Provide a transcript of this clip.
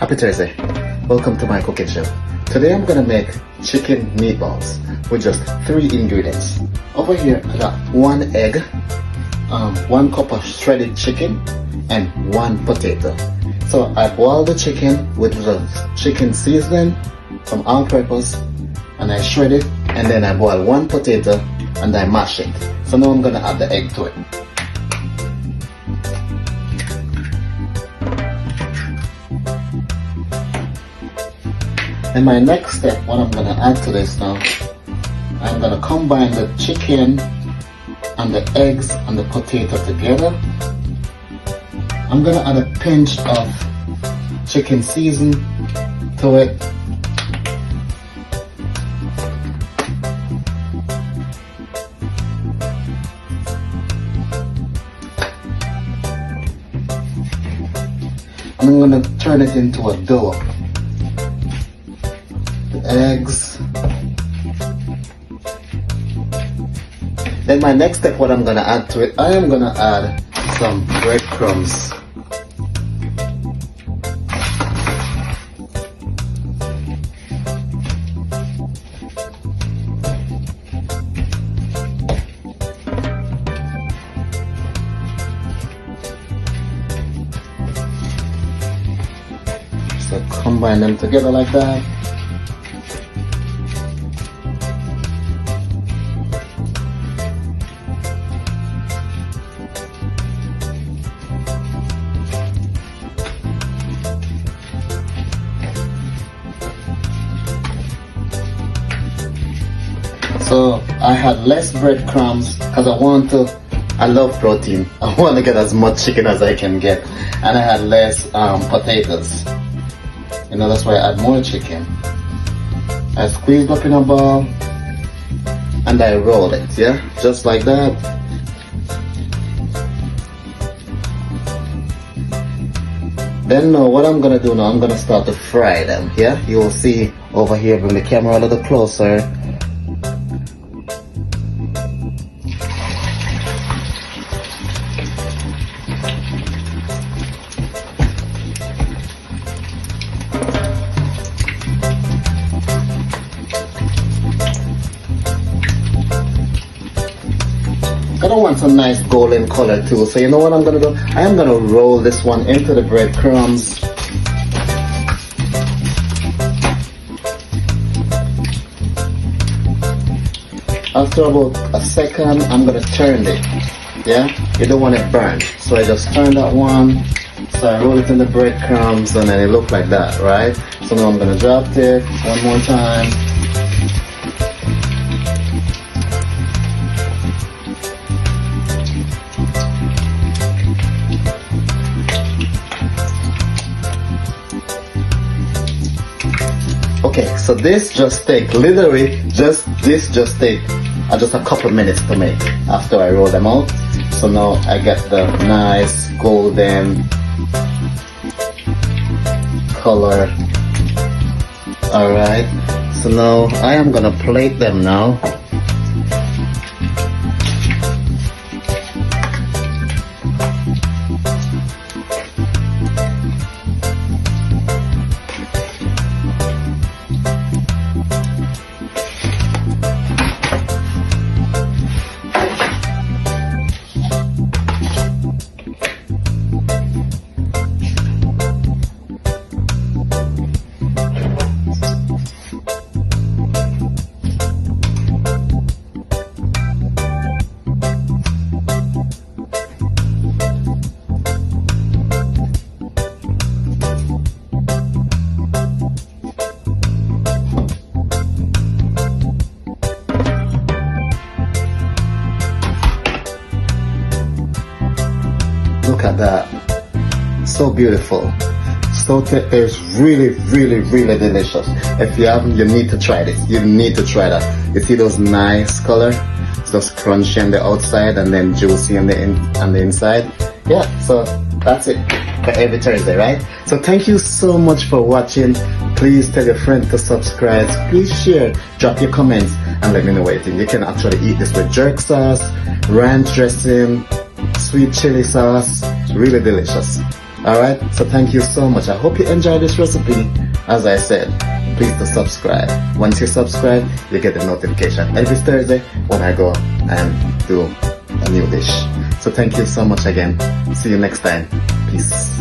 Happy Thursday. Welcome to my cooking show. Today I'm gonna make chicken meatballs with just 3 ingredients. Over here I got 1 egg, 1 cup of shredded chicken, and 1 potato. So I boil the chicken with the chicken seasoning from all-purpose, and I shred it, and then I boil 1 potato and I mash it. So now I'm gonna add the egg to it. And my next step, what I'm gonna add to this now, I'm gonna combine the chicken and the eggs and the potato together. I'm gonna add a pinch of chicken season to it. And I'm gonna turn it into a dough. Eggs. Then my next step, what I'm gonna add to it, I am gonna add some breadcrumbs. So combine them together like that. So I had less breadcrumbs because I love protein. I want to get as much chicken as I can get. And I had less potatoes. You know, that's why I add more chicken. I squeezed up in a ball and I rolled it, yeah? Just like that. Then now what I'm gonna do now, I'm gonna start to fry them, yeah? You will see over here, bring the camera a little closer. I don't want some nice golden color too, so you know what I'm gonna do? I am gonna roll this one into the breadcrumbs. After about a second, I'm gonna turn it. Yeah? You don't want it burned. So I just turn that one. So I roll it in the breadcrumbs and then it look like that, right? So now I'm gonna drop it one more time. Okay, so this just take literally just take just a couple minutes to make after I roll them out. So now I get the nice golden color. Alright, so now I am gonna plate them now. Look at that, so beautiful. So it's really delicious. If you haven't, you need to try this. You need to try that. You see those nice color? It's just crunchy on the outside and then juicy on the inside. Yeah, so that's it for every Thursday, right? So thank you so much for watching. Please tell your friend to subscribe. Please share, drop your comments, and let me know what you think. You can actually eat this with jerk sauce, ranch dressing, sweet chili sauce. Really delicious. Alright, so thank you so much. I hope you enjoyed this recipe. As I said, please do subscribe. Once you subscribe, you get the notification every Thursday when I go and do a new dish. So thank you so much again. See you next time. Peace.